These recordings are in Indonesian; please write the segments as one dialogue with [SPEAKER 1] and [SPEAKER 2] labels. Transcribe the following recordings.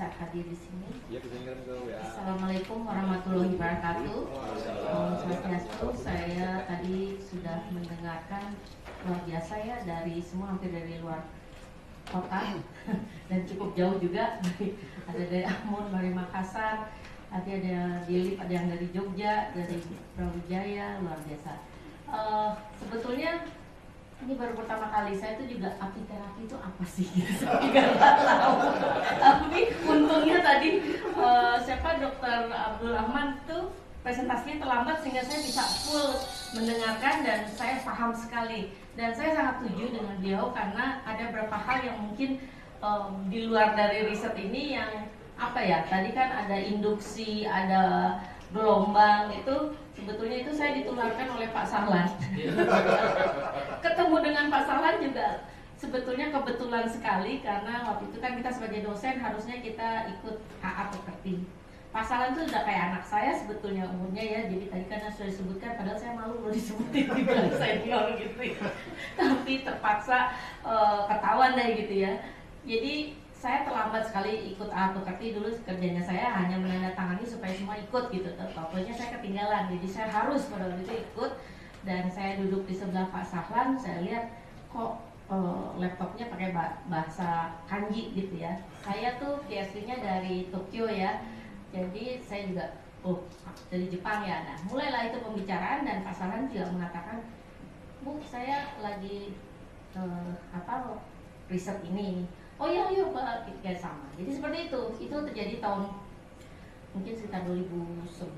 [SPEAKER 1] bisa hadir di sini. Assalamualaikum warahmatullahi wabarakatuh. Saya tadi sudah mendengarkan luar biasa ya dari semua, hampir dari luar kota dan cukup jauh juga. Ada dari Ambon, dari Makassar, ada yang dari Jogja, dari Brawijaya, luar biasa. Sebetulnya ini baru pertama kali saya tuh juga apiterapi itu apa sih? Saya nggak tahu. Tapi untungnya tadi siapa Dokter Abdul Rahman tuh presentasinya terlambat sehingga saya bisa full mendengarkan dan saya paham sekali. Dan saya sangat setuju dengan beliau karena ada beberapa hal yang mungkin di luar dari riset ini yang apa ya? Tadi kan ada induksi, ada gelombang, itu sebetulnya itu saya ditularkan oleh Pak Sahlan. Ketemu dengan Pak Sahlan juga sebetulnya kebetulan sekali karena waktu itu kan kita sebagai dosen harusnya kita ikut AA Pekerti. Pak Sahlan itu udah kayak anak saya sebetulnya umurnya ya, jadi tadi kan sudah disebutkan, padahal saya malu kalau disebutin dibilang senior gitu ya. Tapi terpaksa ketahuan deh gitu ya. Jadi saya terlambat sekali ikut AA Pekerti, dulu kerjanya saya hanya menandatangani supaya semua ikut gitu. Pokoknya saya ketinggalan, jadi saya harus pada waktu itu ikut. Dan saya duduk di sebelah Pak Sahlan, saya lihat kok laptopnya pakai bahasa kanji gitu ya. Saya tuh PhD-nya dari Tokyo ya, jadi saya juga dari Jepang ya. Nah mulailah itu pembicaraan dan Pak Sahlan juga mengatakan, Bu saya lagi riset ini. Oh iya Pak, kayak sama. Jadi seperti itu terjadi tahun mungkin sekitar 2011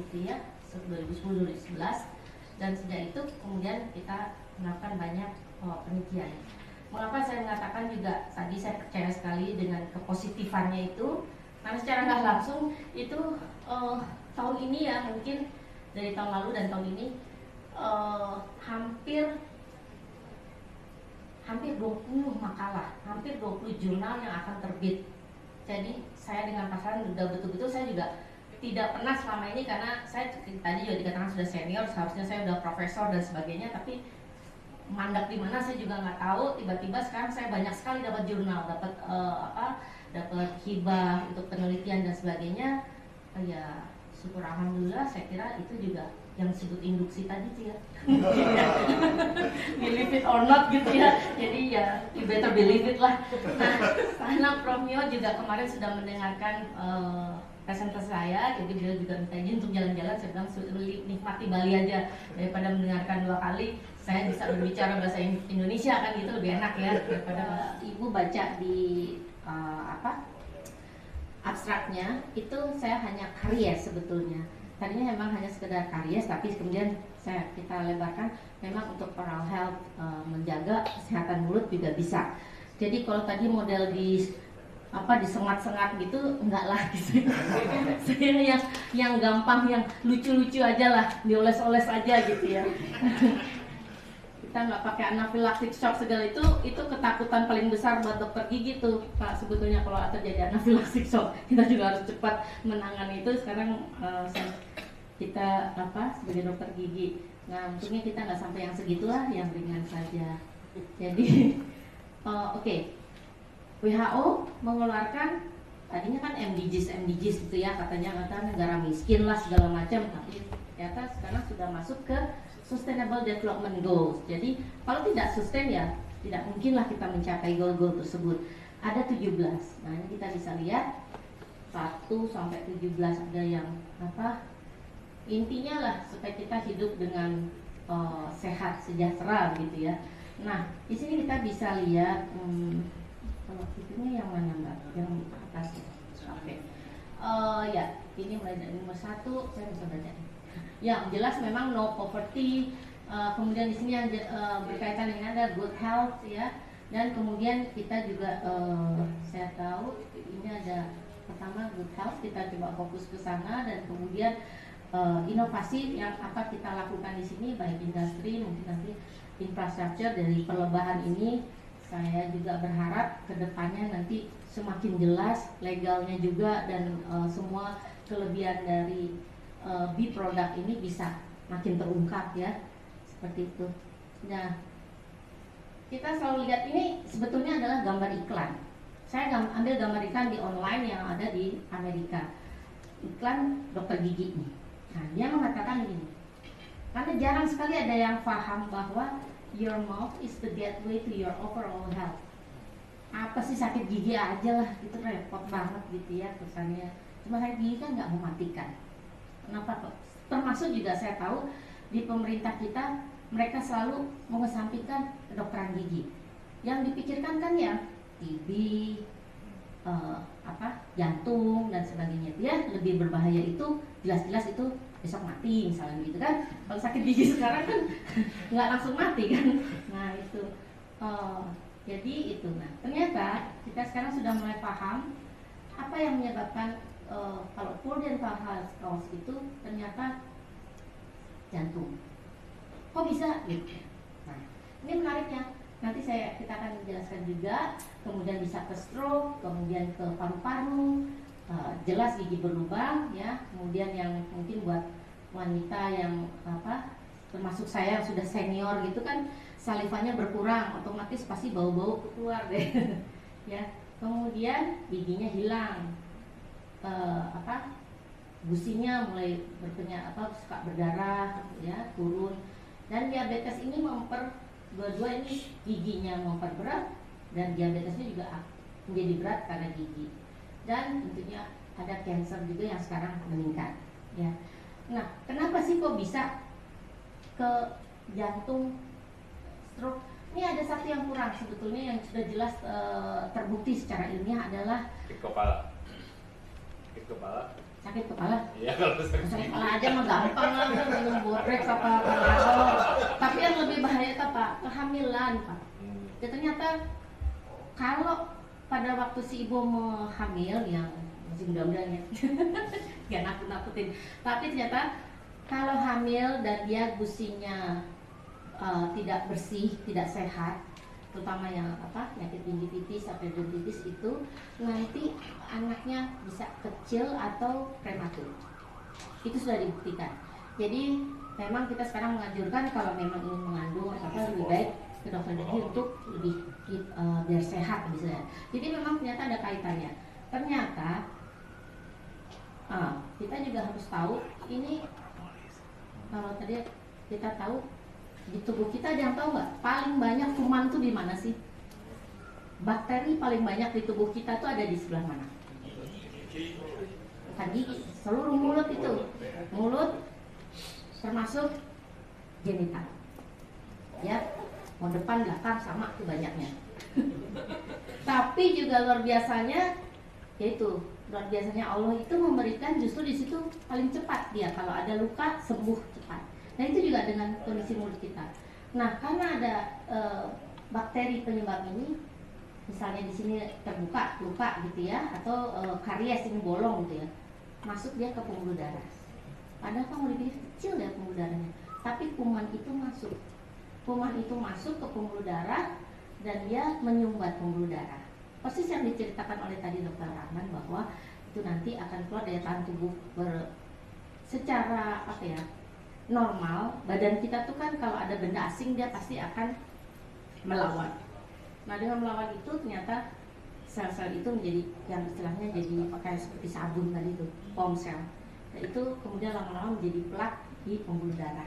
[SPEAKER 1] gitu ya, 2010-2011. Dan sejak itu kemudian kita melakukan banyak penelitian. Mengapa saya mengatakan juga tadi saya percaya sekali dengan kepositifannya itu, karena secara nggak langsung itu tahun ini ya, mungkin dari tahun lalu dan tahun ini hampir 20 makalah, hampir 20 jurnal yang akan terbit. Jadi saya dengan Pak Sahlan udah betul-betul, saya juga tidak pernah selama ini, karena saya tadi juga dikatakan sudah senior, seharusnya saya udah profesor dan sebagainya, tapi mandat di mana saya juga nggak tahu. Tiba-tiba sekarang saya banyak sekali dapat jurnal, dapat dapat hibah untuk penelitian dan sebagainya. Ya syukur alhamdulillah, saya kira itu juga yang disebut induksi tadi sih ya. Believe it or not gitu ya. Jadi ya you better believe it lah. Nah, karena Prof Mio juga kemarin sudah mendengarkan presentasi saya, jadi beliau juga minta izin untuk jalan-jalan. Saya bilang nikmati Bali aja daripada mendengarkan 2 kali. Saya bisa berbicara bahasa Indonesia kan gitu lebih enak ya daripada Ibu baca di abstraknya. Itu saya hanya karies sebetulnya. Tadinya memang hanya sekedar karies, tapi kemudian kita lebarkan memang untuk oral health, menjaga kesehatan mulut juga bisa. Jadi kalau tadi model disengat-sengat gitu, enggak lah gitu. Saya yang gampang, yang lucu-lucu aja lah, dioles-oles aja gitu ya. Kita nggak pakai anafilaktik shock segala itu ketakutan paling besar buat dokter gigi tuh Pak. Sebetulnya kalau terjadi anafilaktik shock, kita juga harus cepat menangani itu. Sekarang kita sebagai dokter gigi, nah untungnya kita nggak sampai yang segitulah, yang ringan saja. Jadi WHO mengeluarkan tadinya kan MDGs gitu ya, katanya negara miskin lah segala macam, tapi ternyata sekarang sudah masuk ke Sustainable Development Goals. Jadi kalau tidak sustain ya tidak mungkinlah kita mencapai goal-goal tersebut. Ada 17. Nah ini kita bisa lihat 1 sampai 17 ada yang intinya lah supaya kita hidup dengan sehat sejahtera gitu ya. Nah di sini kita bisa lihat kalau itunya yang mana Mbak? Yang atas ya. Oke. Ya ini mulai dari nomor 1 saya bisa baca. Ya jelas memang no poverty, kemudian di sini yang berkaitan dengan ada good health ya, dan kemudian kita juga saya tahu ini ada pertama good health, kita coba fokus ke sana, dan kemudian inovasi yang apa kita lakukan di sini baik industri mungkin nanti infrastruktur dari perlebahan ini. Saya juga berharap kedepannya nanti semakin jelas legalnya juga, dan semua kelebihan dari B produk ini bisa makin terungkap ya, seperti itu. Nah, kita selalu lihat ini sebetulnya adalah gambar iklan. Saya ambil gambar ikan di online yang ada di Amerika, iklan dokter gigi nih. Nah, dia mengatakan gini, karena jarang sekali ada yang paham bahwa your mouth is the gateway to your overall health. Apa sih, sakit gigi aja lah, itu repot banget gitu ya kesannya. Cuma sakit gigi kan nggak mematikan. Kenapa kok? Termasuk juga saya tahu di pemerintah kita, mereka selalu mengesampingkan kedokteran gigi. Yang dipikirkan kan ya TB, jantung dan sebagainya. Dia lebih berbahaya itu jelas-jelas itu besok mati misalnya gitu kan. Kalau sakit gigi sekarang kan nggak langsung mati kan. Nah itu jadi itu. Nah ternyata kita sekarang sudah mulai paham apa yang menyebabkan kalau poor dental health itu ternyata jantung. Kok bisa gitu? Nah ini menariknya. Nanti kita akan menjelaskan juga, kemudian bisa ke stroke, kemudian ke paru-paru, jelas gigi berlubang ya, kemudian yang mungkin buat wanita yang termasuk saya yang sudah senior gitu kan, salivanya berkurang, otomatis pasti bau-bau keluar deh. Ya, kemudian giginya hilang, gusinya mulai suka berdarah ya, turun, dan diabetes ini dua-dua ini giginya memperberat dan diabetesnya juga menjadi berat karena gigi, dan tentunya ada cancer juga yang sekarang meningkat ya. Nah kenapa sih kok bisa ke jantung, stroke? Ini ada satu yang kurang sebetulnya yang sudah jelas terbukti secara ilmiah adalah sakit kepala.
[SPEAKER 2] Iya, kalau
[SPEAKER 1] sakit kepala aja mah gampang lah, minum Bodrex apa Panadol. Tapi yang lebih bahaya itu apa? Kehamilan, Pak. Ya, ternyata kalau pada waktu si ibu mau hamil, yang masih muda-muda ya, gak nakut-nakutin. Tapi ternyata kalau hamil dan dia gusinya tidak bersih, tidak sehat, terutama yang penyakit gingivitis atau periodontitis itu, nanti anaknya bisa kecil atau prematur. Itu sudah dibuktikan. Jadi memang kita sekarang menganjurkan kalau memang ingin mengandung lebih baik ke dokter gigi untuk lebih biar sehat misalnya. Jadi memang ternyata ada kaitannya. Ternyata kita juga harus tahu ini, kalau tadi kita tahu di tubuh kita, ada yang tahu nggak paling banyak kuman tuh di mana sih? Bakteri paling banyak di tubuh kita tuh ada di sebelah mana? Bukan gigi, seluruh mulut itu. Mulut termasuk genital. Ya, mau depan belakang sama tuh banyaknya. Tapi juga luar biasanya, yaitu luar biasanya Allah itu memberikan justru di situ paling cepat dia, kalau ada luka sembuh cepat. Nah itu juga dengan kondisi mulut kita. Nah karena ada bakteri penyebab ini, misalnya di sini terbuka luka gitu ya, atau karies ini bolong gitu ya, masuk dia ke pembuluh darah. Padahal kamu dipikir kecil ya pembuluh darahnya, tapi kuman itu masuk. Kuman itu masuk ke pembuluh darah dan dia menyumbat pembuluh darah. Persis yang diceritakan oleh tadi Dr. Rahman, bahwa itu nanti akan keluar daya tahan tubuh secara normal. Badan kita tuh kan kalau ada benda asing dia pasti akan melawan. Nah dengan melawan itu ternyata sel-sel itu menjadi yang istilahnya jadi kayak seperti sabun tadi itu, foam cell. Nah itu kemudian lama-lama menjadi plak di pembuluh darah.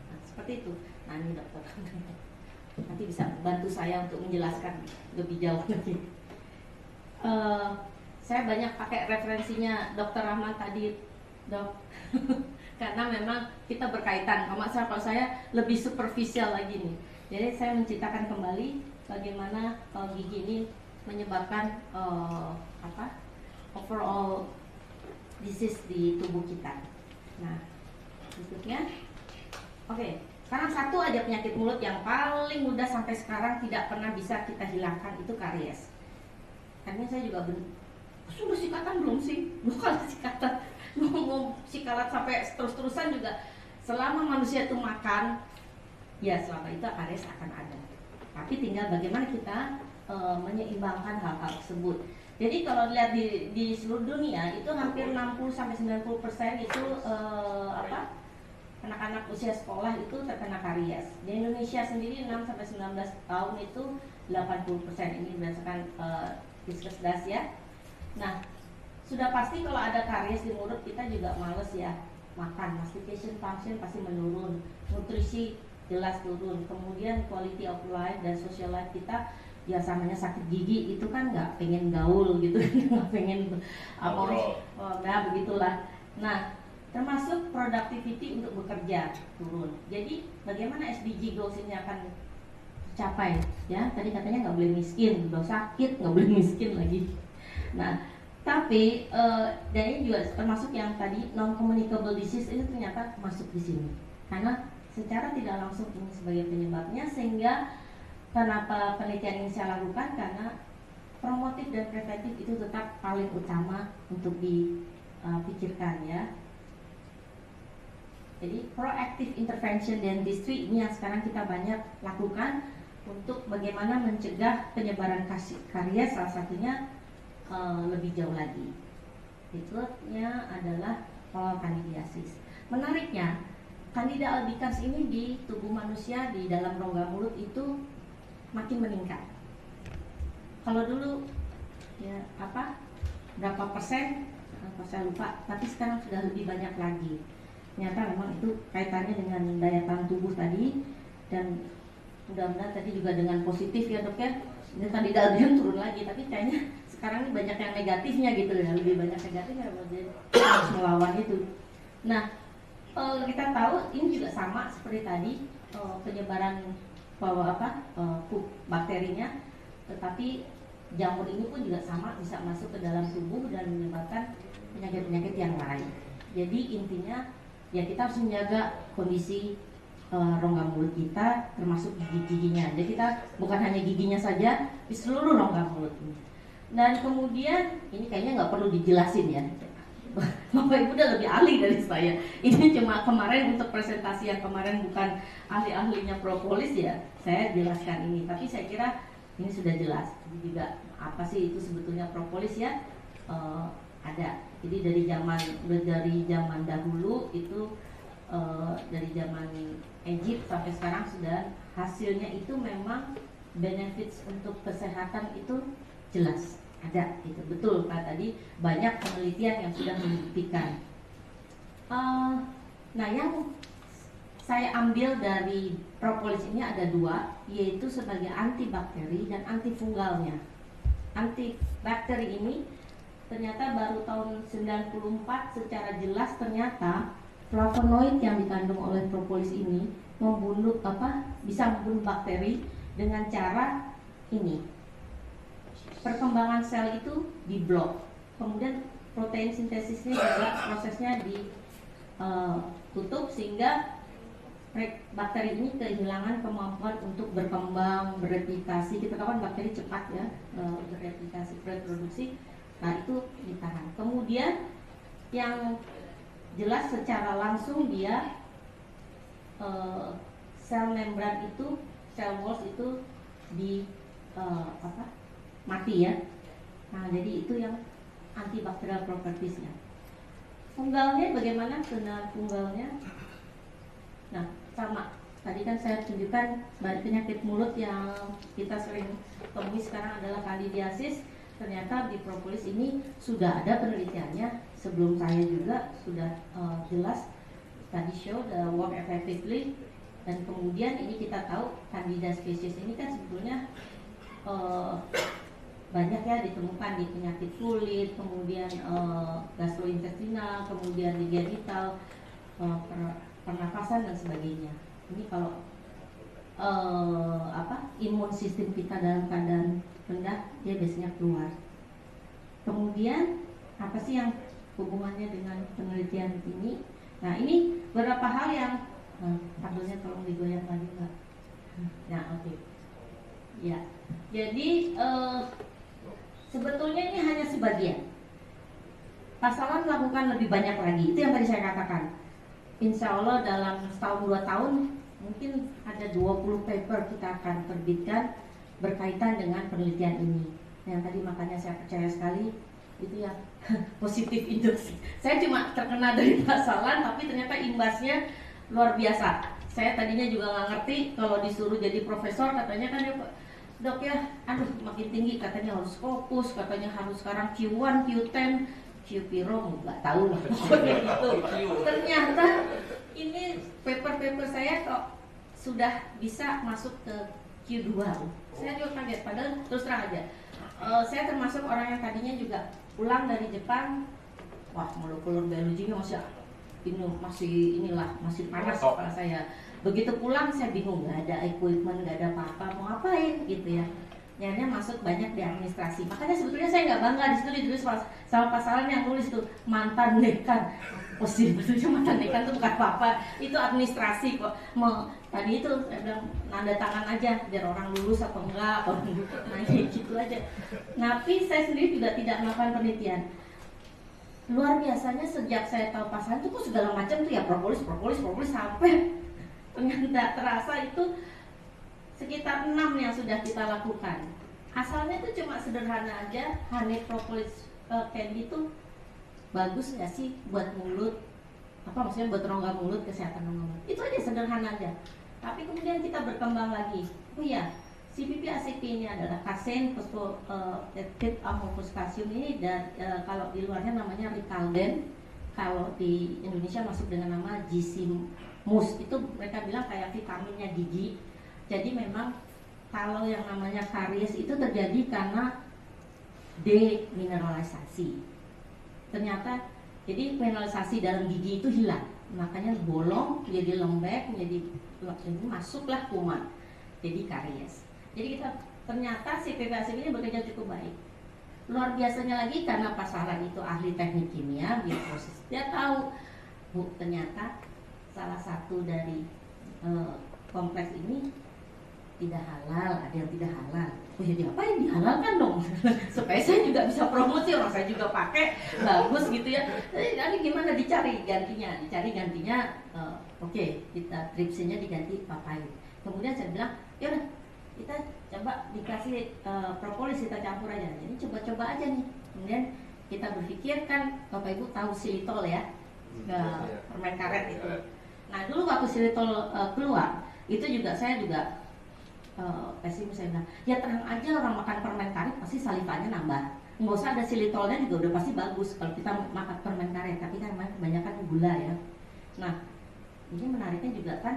[SPEAKER 1] Nah, seperti itu. Nah ini dokter nanti bisa bantu saya untuk menjelaskan lebih jauh lagi. Saya banyak pakai referensinya Dr. Rahman tadi, dok. Karena memang kita berkaitan. Kalau saya lebih superficial lagi nih. Jadi saya menceritakan kembali bagaimana gigi ini menyebabkan overall disease di tubuh kita. Nah, berikutnya, oke. Sekarang satu aja penyakit mulut yang paling mudah sampai sekarang tidak pernah bisa kita hilangkan, itu karies. Karena saya juga sudah sikatan belum sih? Bukan sikatan. Ngomong sikalat sampai terus-terusan juga, selama manusia itu makan, ya selama itu karies akan ada. Tapi tinggal bagaimana kita menyeimbangkan hal-hal tersebut. Jadi kalau lihat di seluruh dunia itu hampir 60-90% itu anak-anak usia sekolah itu terkena karies. Di Indonesia sendiri 6-19 tahun itu 80%. Ini berdasarkan diskus ya. Nah, sudah pasti kalau ada karies di mulut kita juga males ya makan, mastication function pasti menurun, nutrisi jelas turun, kemudian quality of life dan social life kita ya samanya sakit gigi itu kan nggak pengen gaul gitu, nggak pengen apa, nah begitulah. Nah, termasuk productivity untuk bekerja turun. Jadi bagaimana SDG goals ini akan tercapai? Ya, tadi katanya nggak boleh miskin, udah sakit nggak boleh miskin lagi. Nah, tapi dan ini juga termasuk yang tadi non communicable disease ini ternyata masuk di sini karena secara tidak langsung ini sebagai penyebabnya, sehingga kenapa penelitian ini saya lakukan karena promotif dan preventif itu tetap paling utama untuk dipikirkan ya. Jadi proactive intervention dentistry ini yang sekarang kita banyak lakukan untuk bagaimana mencegah penyebaran karies, salah satunya lebih jauh lagi. Berikutnya adalah candidiasis. Menariknya, Candida albicans ini di tubuh manusia di dalam rongga mulut itu makin meningkat. Kalau dulu ya berapa persen, saya lupa, tapi sekarang sudah lebih banyak lagi. Ternyata memang itu kaitannya dengan daya tahan tubuh tadi, dan mudah-mudahan tadi juga dengan positif ya dok ya. Ini Candida albicans turun lagi, tapi kayaknya sekarang ini banyak yang negatifnya gitu ya, lebih banyak negatifnya, jadi harus melawan itu. Nah, kita tahu ini juga sama seperti tadi penyebaran bakterinya, tetapi jamur ini pun juga sama bisa masuk ke dalam tubuh dan menyebabkan penyakit-penyakit yang lain. Jadi intinya ya kita harus menjaga kondisi rongga mulut kita, termasuk gigi-giginya. Jadi kita bukan hanya giginya saja, di seluruh rongga mulut ini. Dan kemudian ini kayaknya nggak perlu dijelasin ya. Bapak Ibu udah lebih ahli dari saya. Ini cuma kemarin untuk presentasi yang kemarin bukan ahli-ahlinya propolis ya, saya jelaskan ini. Tapi saya kira ini sudah jelas. Jadi juga apa sih itu sebetulnya propolis ya? Ada. Jadi dari zaman dahulu itu dari zaman Egypt sampai sekarang sudah hasilnya itu memang benefits untuk kesehatan itu jelas. Ada, itu betul Pak tadi, banyak penelitian yang sudah membuktikan. Nah, yang saya ambil dari propolis ini ada dua, yaitu sebagai antibakteri dan antifungalnya. Antibakteri ini ternyata baru tahun 94 secara jelas ternyata flavonoid yang dikandung oleh propolis ini bisa membunuh bakteri dengan cara ini. Perkembangan sel itu diblok, kemudian protein sintesisnya juga prosesnya ditutup sehingga bakteri ini kehilangan kemampuan untuk berkembang, bereplikasi. Kita tahu kan bakteri cepat ya bereplikasi, reproduksi. Nah itu ditahan. Kemudian yang jelas secara langsung dia sel membran itu, sel walls itu mati ya. Nah, jadi itu yang antibakterial propertiesnya. Funggalnya bagaimana kenalan funggalnya? Nah, sama. Tadi kan saya tunjukkan penyakit mulut yang kita sering temui sekarang adalah candidiasis. Ternyata di propolis ini sudah ada penelitiannya. Sebelum saya juga sudah jelas tadi show the work effectively. Dan kemudian ini kita tahu Candida species ini kan sebetulnya banyak ya ditemukan di penyakit kulit, kemudian gastrointestinal, kemudian di genital, pernafasan dan sebagainya. Ini kalau imun sistem kita dalam keadaan rendah, dia biasanya keluar. Kemudian apa sih yang hubungannya dengan penelitian ini? Nah, ini beberapa hal yang tabelnya tolong digoyang lagi Pak. Nah, oke. Ya. Jadi sebetulnya ini hanya sebagian. Pasaran melakukan lebih banyak lagi. Itu yang tadi saya katakan. Insya Allah dalam setahun 2 tahun mungkin ada 20 paper kita akan terbitkan berkaitan dengan penelitian ini. Yang tadi makanya saya percaya sekali itu ya positif induksi. Saya cuma terkena dari pasaran, tapi ternyata imbasnya luar biasa. Saya tadinya juga nggak ngerti kalau disuruh jadi profesor, katanya kan ya dok ya, aduh makin tinggi, katanya harus fokus, katanya harus sekarang Q1, Q10, Q-Piro, nggak tahu lah pokoknya gitu. Ternyata ini paper-paper saya kok sudah bisa masuk ke Q2. Saya juga kaget, padahal terus terang aja, saya termasuk orang yang tadinya juga pulang dari Jepang, wah molekuler biologinya masih panas kepala saya. Begitu pulang saya bingung, nggak ada equipment, nggak ada apa-apa, mau ngapain gitu ya. Nyanya masuk banyak di administrasi. Makanya sebetulnya saya nggak bangga di situ ditulis sama pasaran yang nulis itu mantan dekan. Positif betulnya mantan dekan itu bukan apa-apa, itu administrasi kok. Tadi itu saya bilang nanda tangan aja biar orang lulus atau enggak, nah gitu aja. Tapi saya sendiri juga tidak melakukan penelitian. Luar biasanya sejak saya tahu pasaran itu kok segala macam tuh ya propolis sampai ternyata terasa itu sekitar 6 yang sudah kita lakukan. Asalnya itu cuma sederhana aja, honey propolis candy itu bagus nggak sih buat mulut, apa maksudnya buat rongga mulut, kesehatan rongga mulut, itu aja sederhana aja. Tapi kemudian kita berkembang lagi, oh ya CPP-ACP ini adalah kasein fosfatid amofosfasium ini, dan kalau di luarnya namanya Ricalden, kalau di Indonesia masuk dengan nama Gisimus. Itu mereka bilang kayak vitaminnya gigi. Jadi memang kalau yang namanya karies itu terjadi karena demineralisasi. Ternyata jadi mineralisasi dalam gigi itu hilang, makanya bolong, jadi lembek, jadi masuklah kuman, jadi karies. Jadi kita ternyata si PPACP ini bekerja cukup baik. Luar biasanya lagi karena pasaran itu ahli teknik kimia, bioproses, dia tahu, Bu, ternyata salah satu dari kompleks ini tidak halal, ada yang tidak halal. Oh ya diapain, dihalalkan dong supaya saya juga bisa promosi, orang saya juga pakai, bagus gitu ya. Jadi gimana dicari gantinya, oke, kita tripsinnya diganti papain. Kemudian saya bilang, ya udah kita coba dikasih propolis, kita campur aja. Jadi coba-coba aja nih. Kemudian kita berpikir kan, Bapak Ibu tahu xylitol ya, permen karet itu. Nah dulu waktu xylitol keluar, itu juga saya juga pesimis, saya bilang ya tenang aja, orang makan permen karet pasti salivanya nambah, nggak usah ada xylitolnya juga udah pasti bagus kalau kita makan permen karet. Tapi kan kebanyakan gula ya. Nah ini menariknya juga kan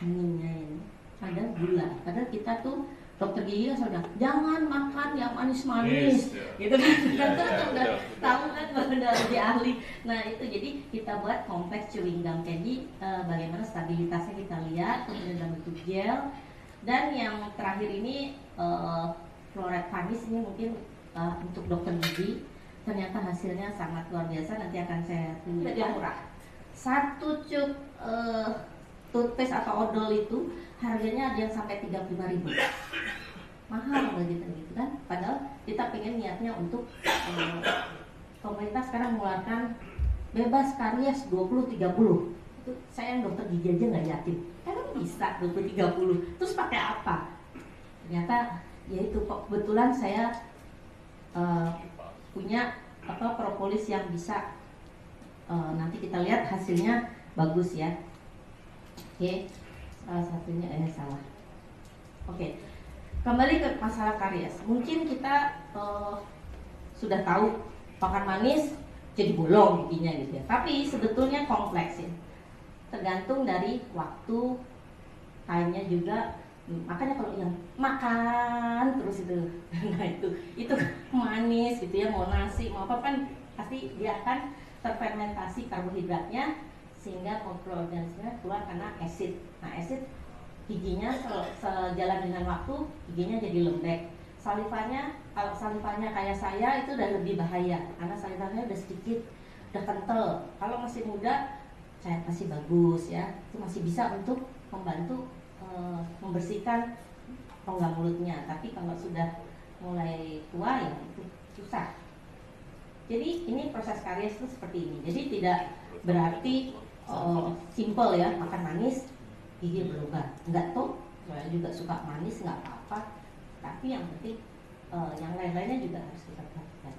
[SPEAKER 1] honey-nya ini ada gula, padahal kita tuh dokter gigi kan sudah jangan makan yang manis-manis, gitu kan. Kita udah tahu kan, udah lebih ahli. Nah itu jadi kita buat kompleks chewing gum candy, bagaimana stabilitasnya kita lihat, kemudian dalam bentuk gel. Dan yang terakhir ini fluoride panis, ini mungkin untuk dokter gigi, ternyata hasilnya sangat luar biasa. Nanti akan saya tunjukkan. Murah. Satu cup toothpaste atau odol itu harganya ada yang sampai 35.000. Mahal gitu kan. Padahal kita pengen niatnya untuk pemerintah sekarang mengeluarkan bebas karies 20-30. Itu saya yang dokter gigi aja nggak yakin. Karena bisa 20-30. Terus pakai apa? Ternyata ya itu kebetulan saya punya propolis yang bisa nanti kita lihat hasilnya bagus ya. Oke, salah satunya salah. Oke, kembali ke masalah karies. Mungkin kita sudah tahu makan manis jadi bolong giginya gitu ya. Tapi sebetulnya kompleks ya. Tergantung dari waktu, timenya juga. Makanya kalau yang makan terus itu, nah itu manis gitu ya, mau nasi mau apa kan pasti dia akan terfermentasi karbohidratnya sehingga mikroorganisme keluar karena asid. Nah asid giginya sejalan dengan waktu giginya jadi lembek. Salivanya, kalau salivanya kayak saya itu udah lebih bahaya karena salivanya udah sedikit, udah kental. Kalau masih muda saya masih bagus ya, itu masih bisa untuk membantu membersihkan rongga mulutnya. Tapi kalau sudah mulai tua ya itu susah. Jadi ini proses karies itu seperti ini. Jadi tidak berarti simple ya, makan manis gigi berubah. Enggak tuh, saya juga suka manis nggak apa-apa. Tapi yang penting yang lain-lainnya juga harus kita perhatikan.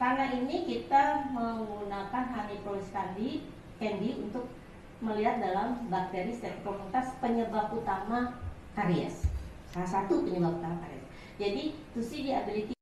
[SPEAKER 1] Karena ini kita menggunakan honey propolis candy untuk melihat dalam bakteri Streptococcus penyebab utama karies. Salah satu penyebab utama karies. Jadi to see the ability